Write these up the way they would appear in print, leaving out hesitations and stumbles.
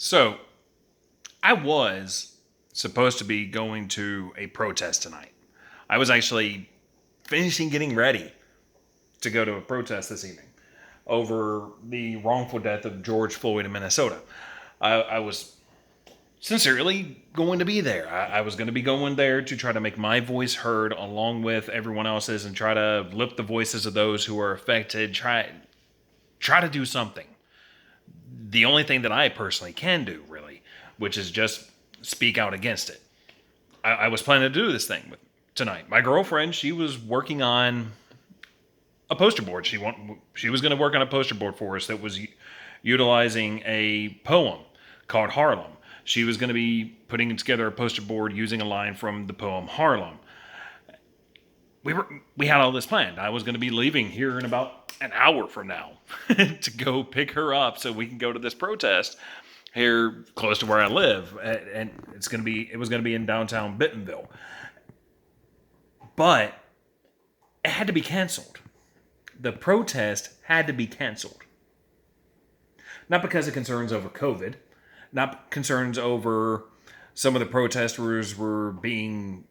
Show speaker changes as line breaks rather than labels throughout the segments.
So, I was supposed to be going to a protest tonight. I was actually finishing getting ready to go to a protest this evening over the wrongful death of George Floyd in Minnesota. I was sincerely going to be there. I was going to be going there to try to make my voice heard along with everyone else's and try to lift the voices of those who are affected. Try to do something. The only thing that I personally can do, really, which is just speak out against it. I was planning to do this thing tonight. My girlfriend, she was working on a poster board. She was going to work on a poster board for us that was utilizing a poem called Harlem. She was going to be putting together a poster board using a line from the poem Harlem. We had all this planned. I was going to be leaving here in about an hour from now to go pick her up so we can go to this protest here close to where I live, and it was going to be in downtown Bentonville. But it had to be canceled. The protest had to be canceled. Not because of concerns over COVID, not concerns over some of the protesters were being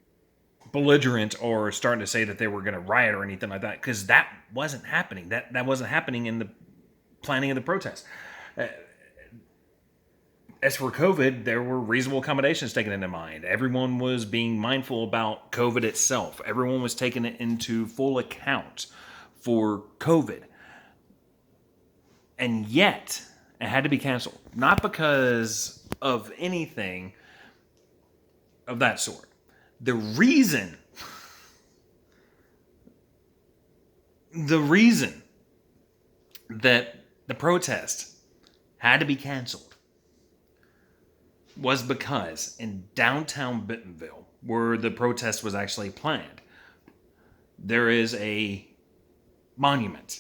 belligerent or starting to say that they were going to riot or anything like that, because that wasn't happening. That wasn't happening in the planning of the protest. As for COVID, there were reasonable accommodations taken into mind. Everyone was being mindful about COVID itself. Everyone was taking it into full account for COVID. And yet, it had to be canceled. Not because of anything of that sort. The reason that the protest had to be canceled was because in downtown Bentonville, where the protest was actually planned, there is a monument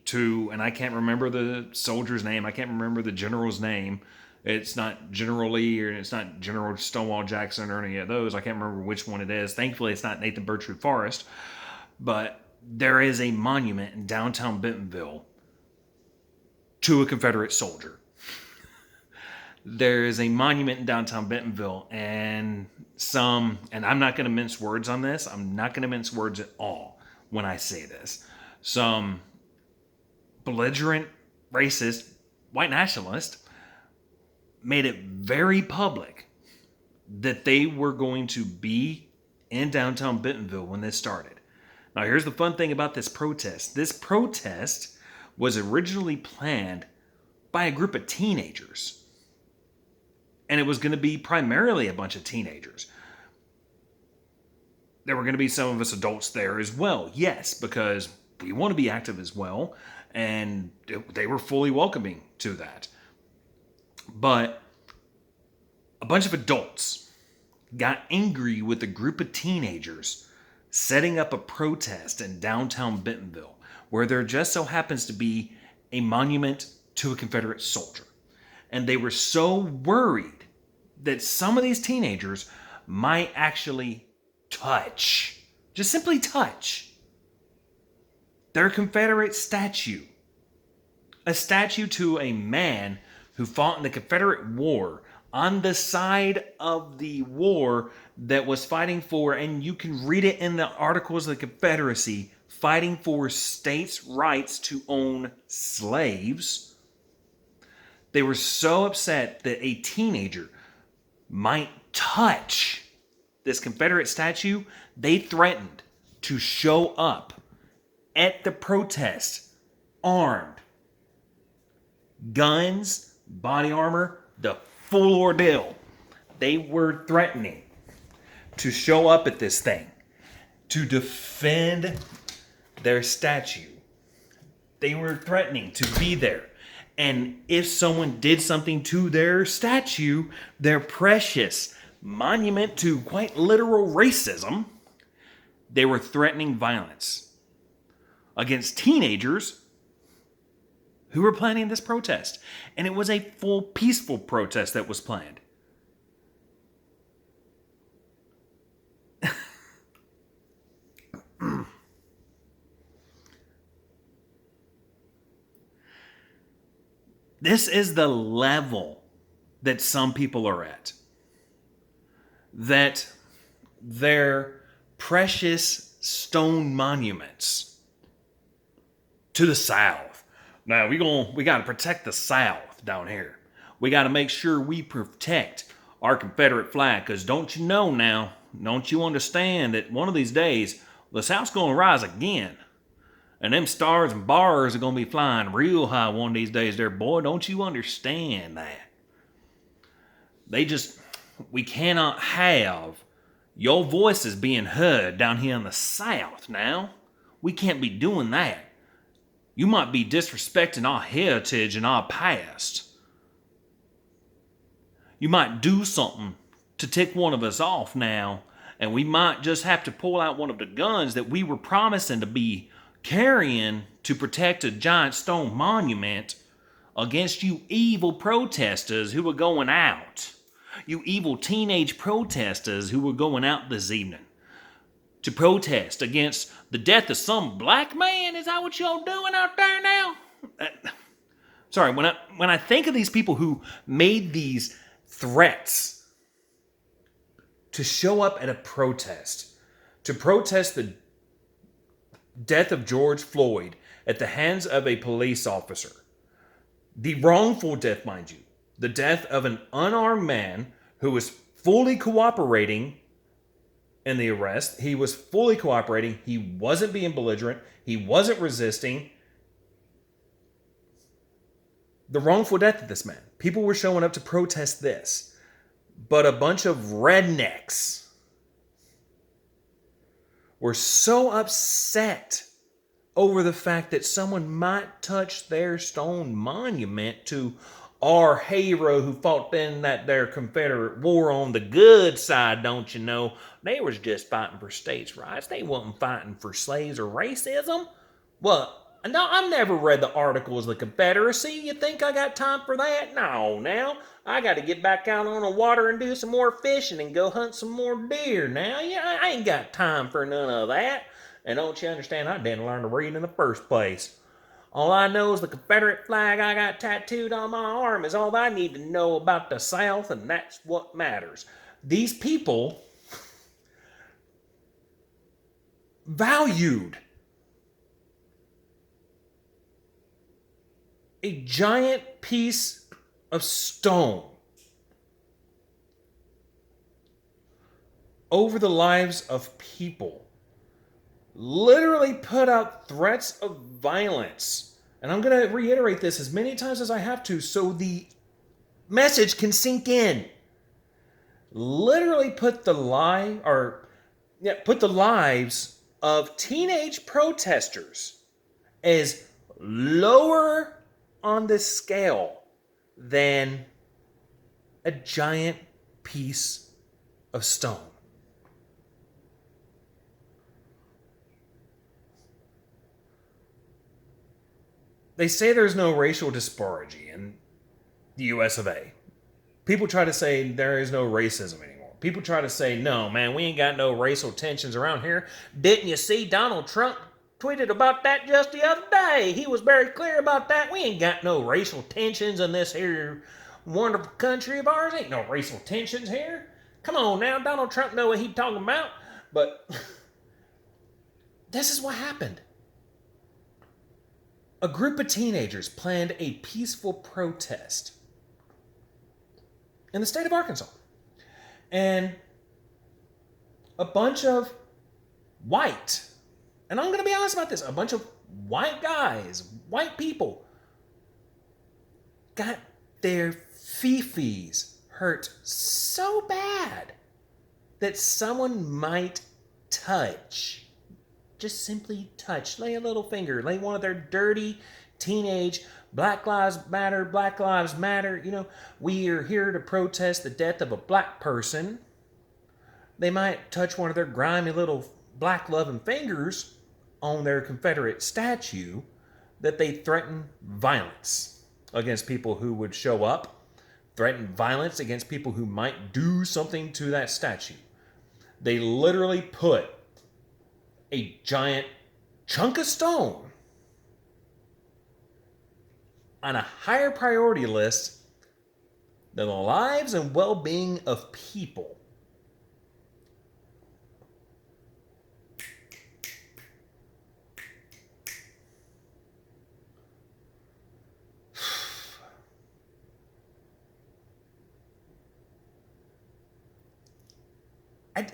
to, and I can't remember the soldier's name, I can't remember the general's name. It's not General Lee or it's not General Stonewall Jackson or any of those. I can't remember which one it is. Thankfully, it's not Nathan Birchwood Forrest. But there is a monument in downtown Bentonville to a Confederate soldier. There is a monument in downtown Bentonville, and I'm not going to mince words on this. I'm not going to mince words at all when I say this. Some belligerent, racist, white nationalist made it very public that they were going to be in downtown Bentonville when this started. Now, here's the fun thing about this protest. This protest was originally planned by a group of teenagers. And it was going to be primarily a bunch of teenagers. There were going to be some of us adults there as well. Yes, because we want to be active as well. And they were fully welcoming to that. But a bunch of adults got angry with a group of teenagers setting up a protest in downtown Bentonville, where there just so happens to be a monument to a Confederate soldier. And they were so worried that some of these teenagers might actually just simply touch, their Confederate statue. A statue to a man who fought in the Confederate War on the side of the war that was fighting for, and you can read it in the Articles of the Confederacy, fighting for states' rights to own slaves. They were so upset that a teenager might touch this Confederate statue, they threatened to show up at the protest armed. Guns, body armor, the full ordeal. They were threatening to show up at this thing to defend their statue. They were threatening to be there. And if someone did something to their statue, their precious monument to quite literal racism, they were threatening violence against teenagers who were planning this protest. And it was a full peaceful protest that was planned. This is the level that some people are at. That their precious stone monuments to the South. Now we got to protect the South down here. We got to make sure we protect our Confederate flag, because don't you know now, don't you understand that one of these days the South's going to rise again, and them stars and bars are going to be flying real high one of these days there, boy. Don't you understand that? We cannot have your voices being heard down here in the South now. We can't be doing that. You might be disrespecting our heritage and our past. You might do something to tick one of us off now, and we might just have to pull out one of the guns that we were promising to be carrying to protect a giant stone monument against you evil protesters who were going out. You evil teenage protesters who were going out this evening to protest against the death of some black man. Is that what y'all doing out there now? Sorry, when I think of these people who made these threats to show up at a protest, to protest the death of George Floyd at the hands of a police officer, the wrongful death, mind you, the death of an unarmed man who was fully cooperating in the arrest. He was fully cooperating. He wasn't being belligerent. He wasn't resisting. The wrongful death of this man. People were showing up to protest this. But a bunch of rednecks were so upset over the fact that someone might touch their stone monument to our hero who fought in that there Confederate War on the good side, don't you know? They was just fighting for states' rights. They wasn't fighting for slaves or racism. Well, no, I've never read the articles of the Confederacy. You think I got time for that? No, now. I got to get back out on the water and do some more fishing and go hunt some more deer now. Yeah, I ain't got time for none of that. And don't you understand, I didn't learn to read in the first place. All I know is the Confederate flag I got tattooed on my arm is all I need to know about the South, and that's what matters. These people valued a giant piece of stone over the lives of people. Literally put out threats of violence. And I'm going to reiterate this as many times as I have to so the message can sink in. Literally put the lives of teenage protesters as lower on the scale than a giant piece of stone. They say there's no racial disparity in the US of A. People try to say there is no racism anymore. People try to say, no, man, we ain't got no racial tensions around here. Didn't you see Donald Trump tweeted about that just the other day? He was very clear about that. We ain't got no racial tensions in this here wonderful country of ours. Ain't no racial tensions here. Come on now, Donald Trump know what he's talking about. But this is what happened. A group of teenagers planned a peaceful protest in the state of Arkansas. And a bunch of white, and I'm going to be honest about this, a bunch of white guys, white people, got their fifis hurt so bad that someone might touch. Just simply touch, lay a little finger, lay one of their dirty teenage Black Lives Matter, we are here to protest the death of a black person. They might touch one of their grimy little black loving fingers on their Confederate statue that they threaten violence against people who would show up, threaten violence against people who might do something to that statue. They literally put a giant chunk of stone on a higher priority list than the lives and well-being of people.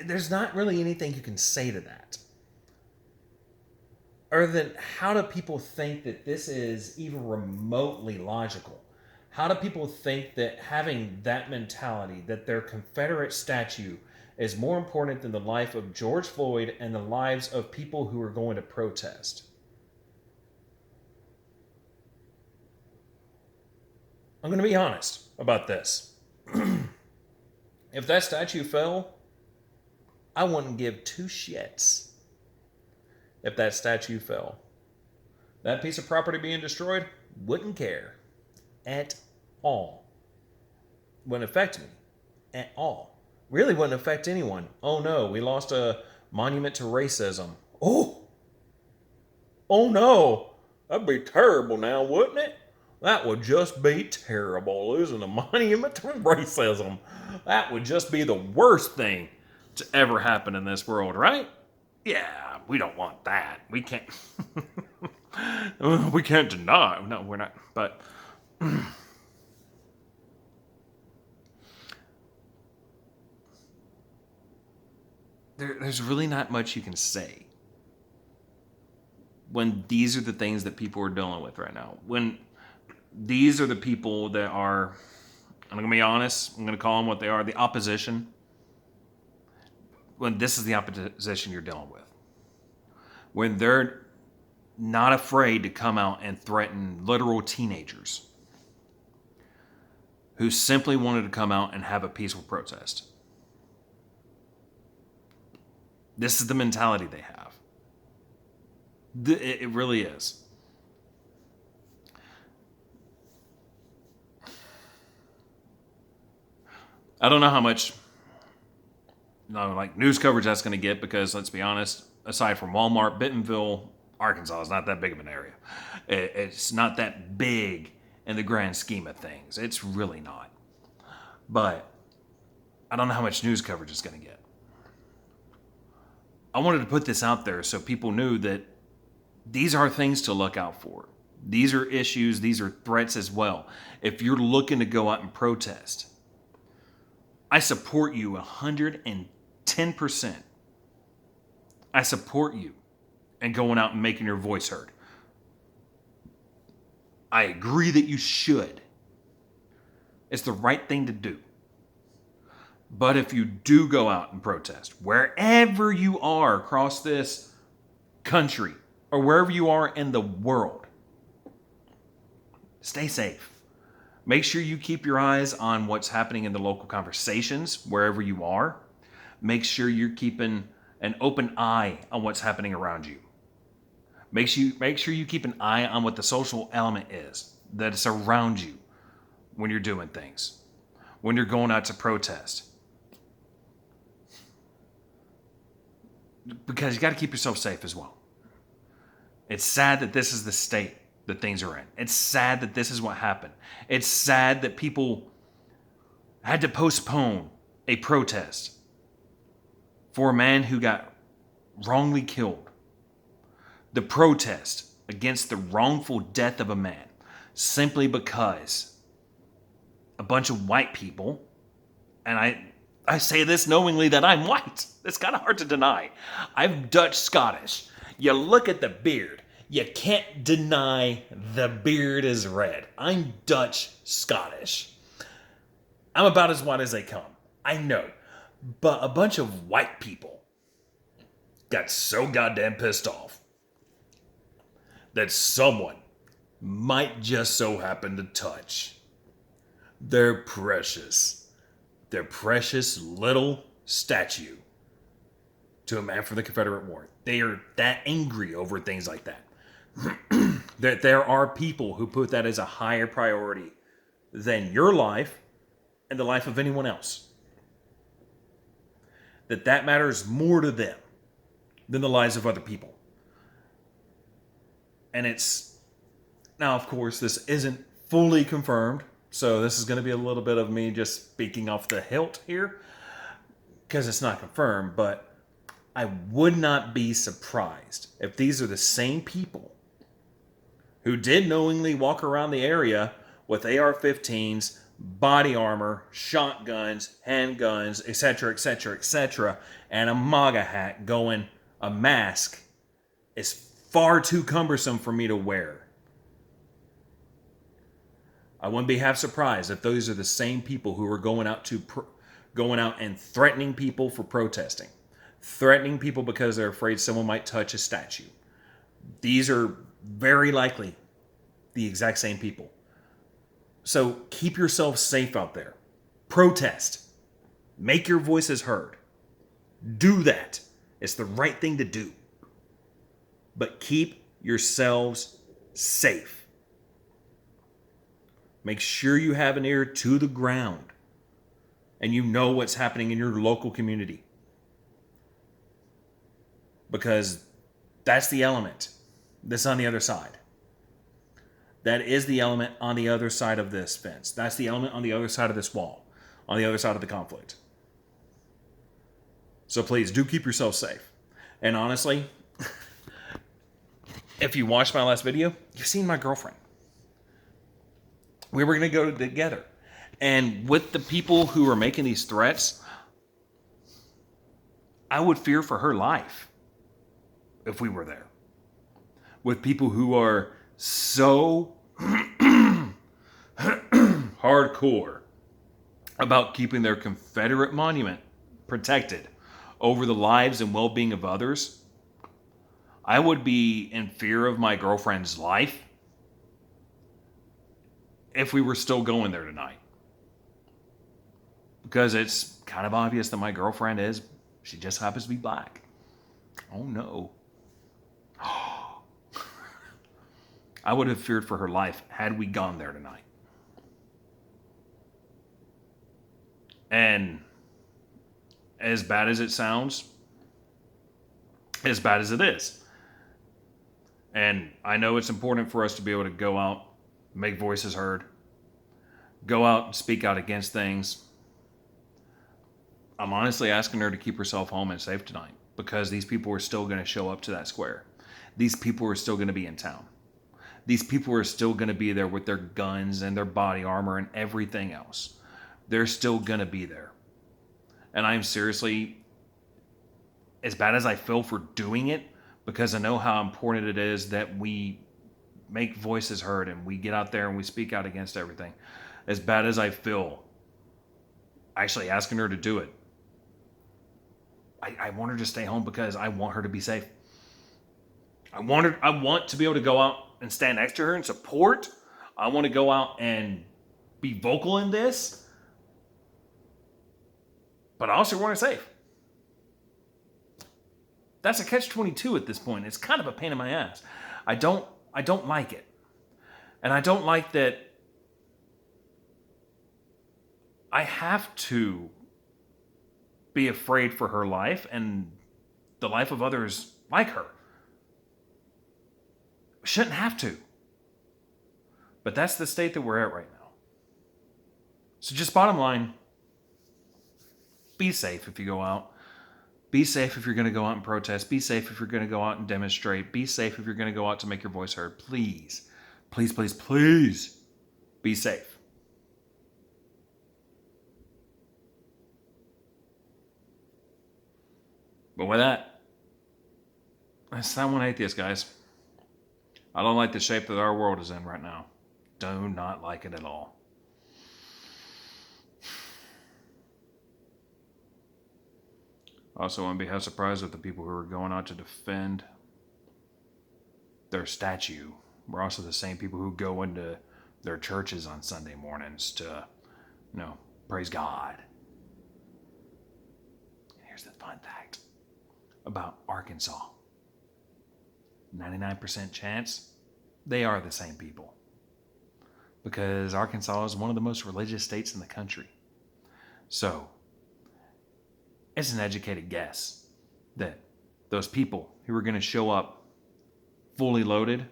There's not really anything you can say to that. Other than, how do people think that this is even remotely logical? How do people think that having that mentality, that their Confederate statue is more important than the life of George Floyd and the lives of people who are going to protest? I'm going to be honest about this. If that statue fell, I wouldn't give two shits if that statue fell. That piece of property being destroyed, wouldn't care at all. Wouldn't affect me at all. Really wouldn't affect anyone. Oh no, we lost a monument to racism. Oh no, that'd be terrible now, wouldn't it? That would just be terrible, losing a monument to racism. That would just be the worst thing to ever happen in this world, right? Yeah, we don't want that. We can't. We can't deny. No, we're not. But there's really not much you can say when these are the things that people are dealing with right now. When these are the people that are, I'm going to be honest, I'm going to call them what they are, the opposition. When this is the opposition you're dealing with. When they're not afraid to come out and threaten literal teenagers who simply wanted to come out and have a peaceful protest. This is the mentality they have. It really is. I don't know how much news coverage that's going to get, because let's be honest, aside from Walmart, Bentonville, Arkansas is not that big of an area. It's not that big in the grand scheme of things. It's really not. But I don't know how much news coverage it's going to get. I wanted to put this out there so people knew that these are things to look out for. These are issues, these are threats as well. If you're looking to go out and protest, I support you 110%. I support you in going out and making your voice heard. I agree that you should. It's the right thing to do. But if you do go out and protest, wherever you are across this country or wherever you are in the world, stay safe. Make sure you keep your eyes on what's happening in the local conversations wherever you are. Make sure you're keeping an open eye on what's happening around you. Make sure you keep an eye on what the social element is that's around you when you're doing things, when you're going out to protest. Because you got to keep yourself safe as well. It's sad that this is the state that things are in. It's sad that this is what happened. It's sad that people had to postpone a protest for a man who got wrongly killed. The protest against the wrongful death of a man simply because a bunch of white people, and I say this knowingly that I'm white. It's kind of hard to deny. I'm Dutch Scottish. You look at the beard. You can't deny the beard is red. I'm Dutch Scottish. I'm about as white as they come. I know. But a bunch of white people got so goddamn pissed off that someone might just so happen to touch their precious little statue to a man from the Confederate War. They are that angry over things like that. That there are people who put that as a higher priority than your life and the life of anyone else. That matters more to them than the lives of other people. And it's, now of course this isn't fully confirmed So this is going to be a little bit of me just speaking off the hilt here, because it's not confirmed, but I would not be surprised if these are the same people who did knowingly walk around the area with AR-15s, body armor, shotguns, handguns, etc., etc., etc., and a MAGA hat going, a mask is far too cumbersome for me to wear. I wouldn't be half surprised if those are the same people who are going out and threatening people for protesting, threatening people because they're afraid someone might touch a statue. These are very likely the exact same people. So keep yourself safe out there. Protest. Make your voices heard. Do that. It's the right thing to do. But keep yourselves safe. Make sure you have an ear to the ground and you know what's happening in your local community. Because that's the element that's on the other side. That is the element on the other side of this fence. That's the element on the other side of this wall, on the other side of the conflict. So please do keep yourself safe. And honestly, if you watched my last video, you've seen my girlfriend. We were going to go together. And with the people who are making these threats, I would fear for her life if we were there. With people who are so hardcore about keeping their Confederate monument protected over the lives and well-being of others, I would be in fear of my girlfriend's life if we were still going there tonight. Because it's kind of obvious that my girlfriend she just happens to be black. Oh no. I would have feared for her life had we gone there tonight. And as bad as it sounds, as bad as it is. And I know it's important for us to be able to go out, make voices heard, go out and speak out against things. I'm honestly asking her to keep herself home and safe tonight, because these people are still going to show up to that square. These people are still going to be in town. These people are still going to be there with their guns and their body armor and everything else. They're still going to be there. And I'm seriously, as bad as I feel for doing it, because I know how important it is that we make voices heard and we get out there and we speak out against everything. As bad as I feel actually asking her to do it, I want her to stay home because I want her to be safe. I want to be able to go out and stand next to her and support. I want to go out and be vocal in this. But I also want her safe. That's a catch-22 at this point. It's kind of a pain in my ass. I don't like it. And I don't like that I have to be afraid for her life and the life of others like her. Shouldn't have to. But that's the state that we're at right now. So just bottom line, be safe if you go out. Be safe if you're going to go out and protest. Be safe if you're going to go out and demonstrate. Be safe if you're going to go out to make your voice heard. Please, please, please, please be safe. But with that, that's that one atheist, guys. I don't like the shape that our world is in right now. Do not like it at all. Also, wouldn't be half surprised if the people who are going out to defend their statue were also the same people who go into their churches on Sunday mornings to, praise God. And here's the fun fact about Arkansas. 99% chance they are the same people. Because Arkansas is one of the most religious states in the country. So, it's an educated guess that those people who are going to show up fully loaded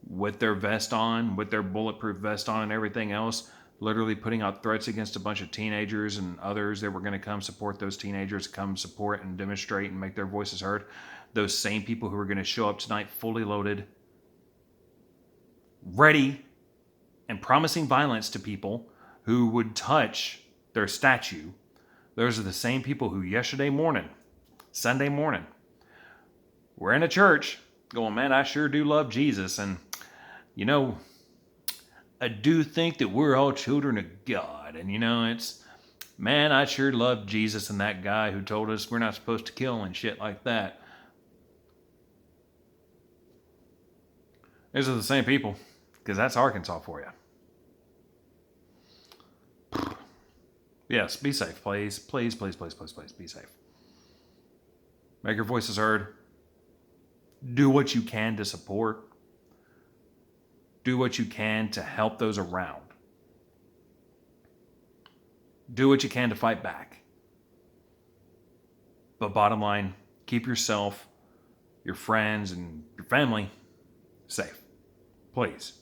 with their vest on, with their bulletproof vest on and everything else, literally putting out threats against a bunch of teenagers and others that were going to come support those teenagers, come support and demonstrate and make their voices heard. Those same people who are going to show up tonight fully loaded, ready, and promising violence to people who would touch their statue. Those are the same people who yesterday morning, Sunday morning, were in a church going, man, I sure do love Jesus. And, you know, I do think that we're all children of God. And, you know, it's, man, I sure love Jesus and that guy who told us we're not supposed to kill and shit like that. These are the same people, because that's Arkansas for you. Yes, be safe, please. Please, please, please, please, please, be safe. Make your voices heard. Do what you can to support. Do what you can to help those around. Do what you can to fight back. But bottom line, keep yourself, your friends, and your family safe. Please.